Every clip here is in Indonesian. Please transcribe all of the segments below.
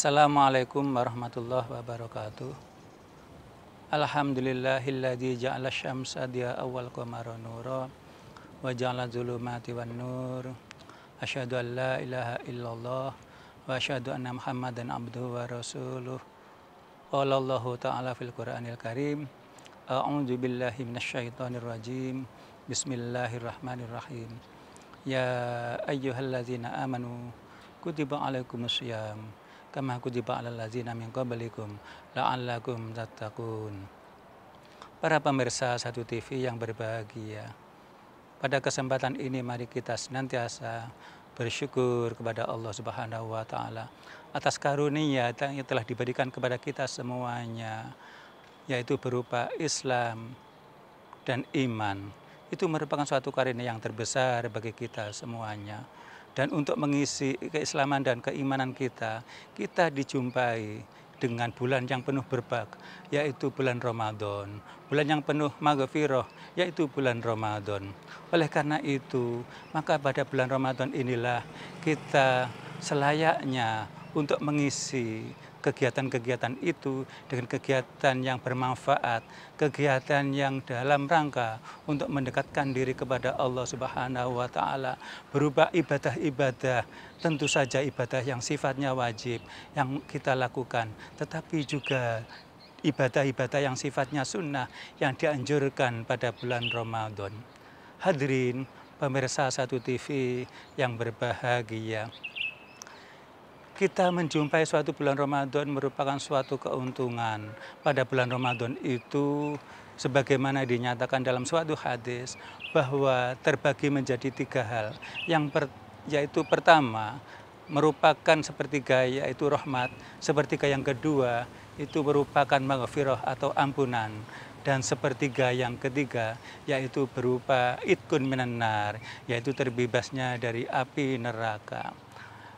Assalamualaikum warahmatullahi wabarakatuh. Alhamdulillahilladzi ja'ala syamsa dia awal qamara nura wa ja'ala zulumati wan nur. Asyhadu an la ilaha illallah wa asyhadu anna Muhammadan abduhu wa rasuluh. Qala Allahu ta'ala fil Qur'anil Karim. A'udzu billahi minasyaitonir rajim. Bismillahirrahmanirrahim. Ya ayyuhalladzina amanu kutiba alaikumussyam kama kutiba alal ladzina min qablikum la'allakum tattaqun. Para pemirsa Satu TV yang berbahagia, pada kesempatan ini mari kita senantiasa bersyukur kepada Allah Subhanahu wa taala atas karunia yang telah diberikan kepada kita semuanya, yaitu berupa Islam dan iman. Itu merupakan suatu karunia yang terbesar bagi kita semuanya. Dan untuk mengisi keislaman dan keimanan kita dijumpai dengan bulan yang penuh berkah, yaitu bulan Ramadan. Bulan yang penuh maghfirah, yaitu bulan Ramadan. Oleh karena itu, maka pada bulan Ramadan inilah kita selayaknya untuk mengisi kegiatan-kegiatan itu dengan kegiatan yang bermanfaat, kegiatan yang dalam rangka untuk mendekatkan diri kepada Allah Subhanahu wa taala, berupa ibadah-ibadah, tentu saja ibadah yang sifatnya wajib yang kita lakukan, tetapi juga ibadah-ibadah yang sifatnya sunnah yang dianjurkan pada bulan Ramadan. Hadirin pemirsa Satu TV yang berbahagia, kita menjumpai suatu bulan Ramadan merupakan suatu keuntungan. Pada bulan Ramadan itu, sebagaimana dinyatakan dalam suatu hadis, bahwa terbagi menjadi 3 hal. Yaitu pertama, merupakan sepertiga, yaitu rahmat. Sepertiga yang kedua, itu merupakan maghfirah atau ampunan. Dan sepertiga yang ketiga, yaitu berupa itqun minan nar, yaitu terbebasnya dari api neraka.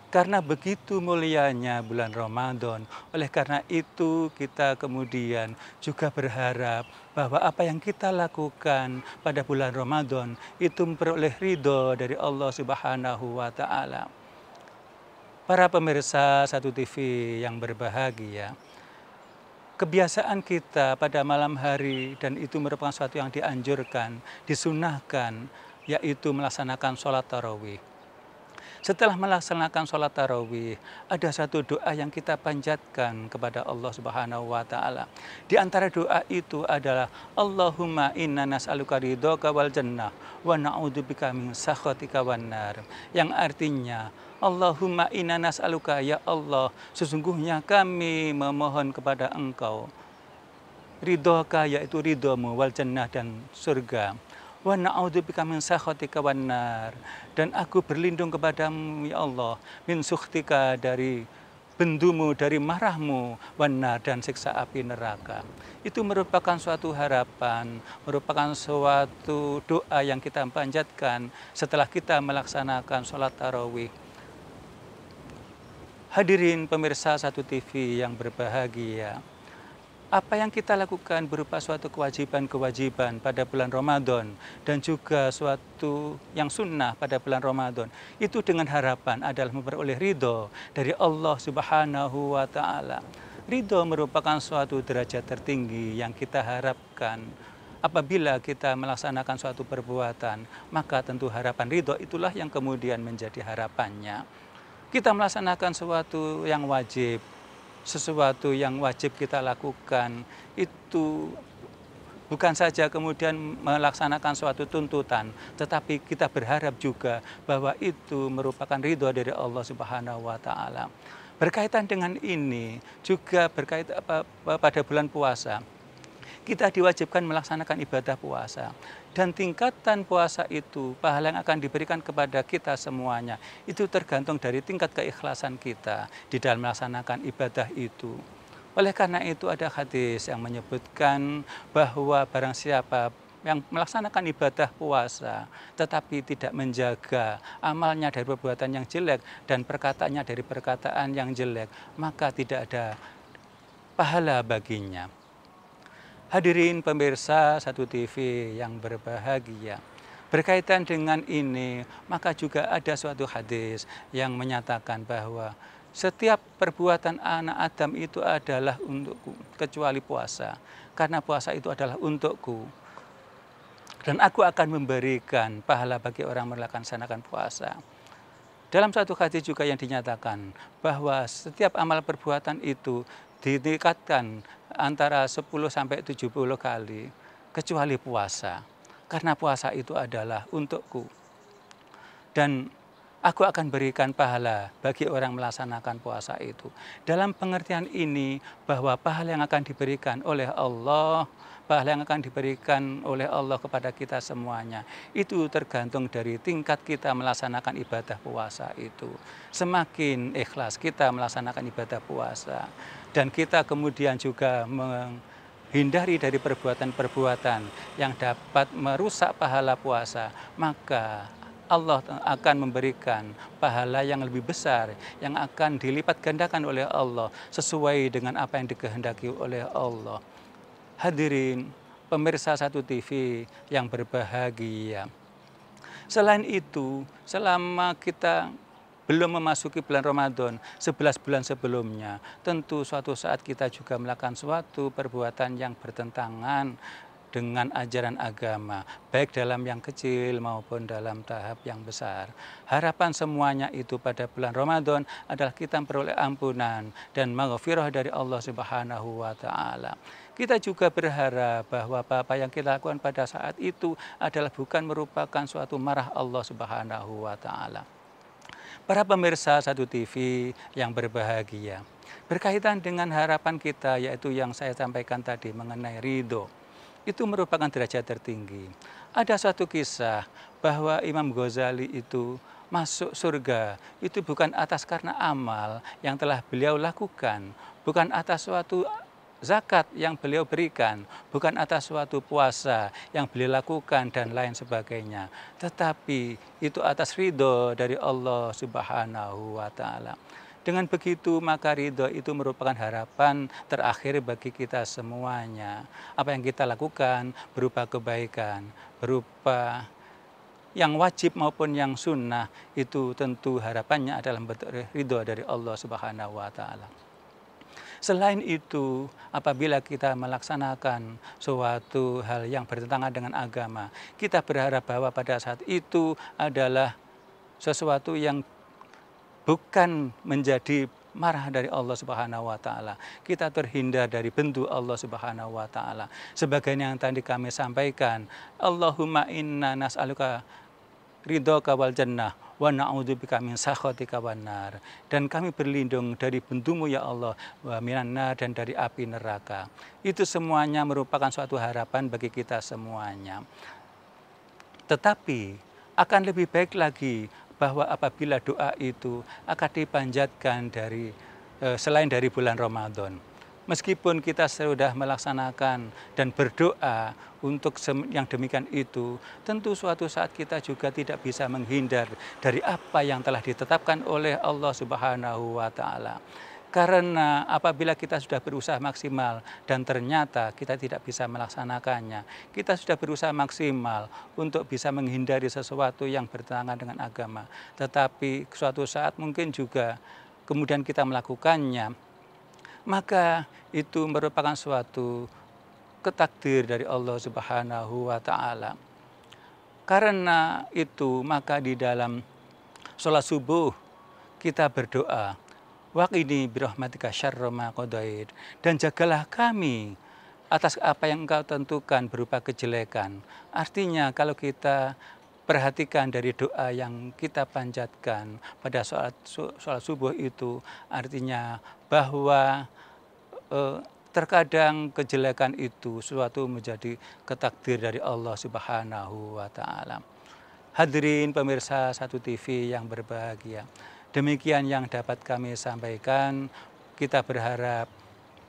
Karena begitu mulianya bulan Ramadan, oleh karena itu kita kemudian juga berharap bahwa apa yang kita lakukan pada bulan Ramadan itu memperoleh ridho dari Allah Subhanahu wa taala. Para pemirsa Satu TV yang berbahagia, kebiasaan kita pada malam hari, dan itu merupakan sesuatu yang dianjurkan, disunahkan, yaitu melaksanakan sholat tarawih. Setelah melaksanakan sholat tarawih, ada satu doa yang kita panjatkan kepada Allah Subhanahu wa taala. Di antara doa itu adalah Allahumma inna nas'aluka ridhoka wal jannah wa na'udzubika min sakhatika wan nar. Yang artinya, Allahumma inna nas'aluka, ya Allah, sesungguhnya kami memohon kepada Engkau ridhoka, yaitu ridhomu, wal jannah, dan surga. Wa na'udzubika min sakhatika wan nar, dan aku berlindung kepadamu ya Allah min sukhtika, dari bendumu, dari marahmu, wan nar, dan siksa api neraka. Itu merupakan suatu harapan, merupakan suatu doa yang kita panjatkan setelah kita melaksanakan sholat tarawih. Hadirin pemirsa Satu TV yang berbahagia, apa yang kita lakukan berupa suatu kewajiban-kewajiban pada bulan Ramadan dan juga suatu yang sunnah pada bulan Ramadan, itu dengan harapan adalah memperoleh ridho dari Allah Subhanahu wa taala. Ridho merupakan suatu derajat tertinggi yang kita harapkan. Apabila kita melaksanakan suatu perbuatan, maka tentu harapan ridho itulah yang kemudian menjadi harapannya. Kita melaksanakan sesuatu yang wajib, sesuatu yang wajib kita lakukan, itu bukan saja kemudian melaksanakan suatu tuntutan, tetapi kita berharap juga bahwa itu merupakan ridho dari Allah Subhanahu wa taala. Berkaitan dengan ini juga berkaitan pada bulan puasa, kita diwajibkan melaksanakan ibadah puasa. Dan tingkatan puasa itu, pahala yang akan diberikan kepada kita semuanya, itu tergantung dari tingkat keikhlasan kita di dalam melaksanakan ibadah itu. Oleh karena itu ada hadis yang menyebutkan bahwa barang siapa yang melaksanakan ibadah puasa tetapi tidak menjaga amalnya dari perbuatan yang jelek dan perkataannya dari perkataan yang jelek, maka tidak ada pahala baginya. Hadirin pemirsa Satu TV yang berbahagia, berkaitan dengan ini, maka juga ada suatu hadis yang menyatakan bahwa setiap perbuatan anak Adam itu adalah untukku, kecuali puasa. Karena puasa itu adalah untukku. Dan aku akan memberikan pahala bagi orang melaksanakan puasa. Dalam satu hadis juga yang dinyatakan bahwa setiap amal perbuatan itu ditingkatkan antara 10 sampai 70 kali, kecuali puasa. Karena puasa itu adalah untukku. Dan aku akan berikan pahala bagi orang melaksanakan puasa itu. Dalam pengertian ini bahwa pahala yang akan diberikan oleh Allah, pahala yang akan diberikan oleh Allah kepada kita semuanya, itu tergantung dari tingkat kita melaksanakan ibadah puasa itu. Semakin ikhlas kita melaksanakan ibadah puasa, dan kita kemudian juga menghindari dari perbuatan-perbuatan yang dapat merusak pahala puasa, maka Allah akan memberikan pahala yang lebih besar, yang akan dilipat gandakan oleh Allah sesuai dengan apa yang dikehendaki oleh Allah. Hadirin pemirsa Satu TV yang berbahagia. Selain itu, selama kita belum memasuki bulan Ramadan, 11 bulan sebelumnya, tentu suatu saat kita juga melakukan suatu perbuatan yang bertentangan dengan ajaran agama, baik dalam yang kecil maupun dalam tahap yang besar. Harapan semuanya itu pada bulan Ramadan adalah kita memperoleh ampunan dan maghfirah dari Allah Subhanahu wa Ta'ala. Kita juga berharap bahwa apa yang kita lakukan pada saat itu adalah bukan merupakan suatu marah Allah Subhanahu wa Ta'ala. Para pemirsa Satu TV yang berbahagia, berkaitan dengan harapan kita, yaitu yang saya sampaikan tadi mengenai ridho, itu merupakan derajat tertinggi. Ada suatu kisah bahwa Imam Ghazali itu masuk surga, itu bukan atas karena amal yang telah beliau lakukan, bukan atas suatu zakat yang beliau berikan, bukan atas suatu puasa yang beliau lakukan dan lain sebagainya, tetapi itu atas ridho dari Allah Subhanahu wa Ta'ala. Dengan begitu maka ridho itu merupakan harapan terakhir bagi kita semuanya. Apa yang kita lakukan berupa kebaikan, berupa yang wajib maupun yang sunnah, itu tentu harapannya adalah bentuk ridho dari Allah Subhanahu wa Ta'ala. Selain itu, apabila kita melaksanakan suatu hal yang bertentangan dengan agama, kita berharap bahwa pada saat itu adalah sesuatu yang bukan menjadi marah dari Allah Subhanahu wa Ta'ala. Kita terhindar dari bentuk Allah Subhanahu wa Ta'ala. Sebagaimana yang tadi kami sampaikan, Allahumma inna nas'aluka ridhoka wal jannah wa na'udzubika min sakhatika wan nar. Dan kami berlindung dari bentuk-Mu ya Allah, wa minan nar, dan dari api neraka. Itu semuanya merupakan suatu harapan bagi kita semuanya. Tetapi akan lebih baik lagi bahwa apabila doa itu akan dipanjatkan selain dari bulan Ramadan. Meskipun kita sudah melaksanakan dan berdoa untuk yang demikian itu, tentu suatu saat kita juga tidak bisa menghindar dari apa yang telah ditetapkan oleh Allah Subhanahu wa Ta'ala. Karena apabila kita sudah berusaha maksimal dan ternyata kita tidak bisa melaksanakannya, kita sudah berusaha maksimal untuk bisa menghindari sesuatu yang bertentangan dengan agama. Tetapi suatu saat mungkin juga kemudian kita melakukannya, maka itu merupakan suatu ketakdir dari Allah Subhanahu wa Ta'ala. Karena itu maka di dalam sholat subuh kita berdoa, waqini birahmatika syarra ma qadait, dan jagalah kami atas apa yang Engkau tentukan berupa kejelekan. Artinya kalau kita perhatikan dari doa yang kita panjatkan pada sholat subuh itu, artinya bahwa terkadang kejelekan itu suatu menjadi ketakdir dari Allah Subhanahu wa Ta'ala. Hadirin pemirsa Satu TV yang berbahagia, demikian yang dapat kami sampaikan. Kita berharap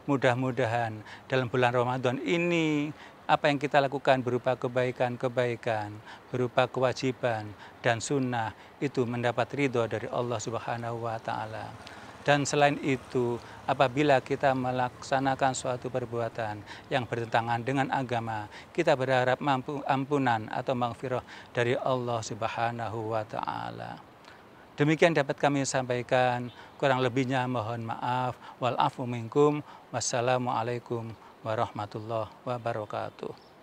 mudah-mudahan dalam bulan Ramadan ini apa yang kita lakukan berupa kebaikan-kebaikan, berupa kewajiban dan sunnah itu mendapat ridho dari Allah Subhanahu wa Ta'ala. Dan selain itu, apabila kita melaksanakan suatu perbuatan yang bertentangan dengan agama, kita berharap ampunan atau maghfirah dari Allah Subhanahu wa Ta'ala. Demikian dapat kami sampaikan, kurang lebihnya mohon maaf. Wal afu minkum. Wassalamualaikum warahmatullahi wabarakatuh.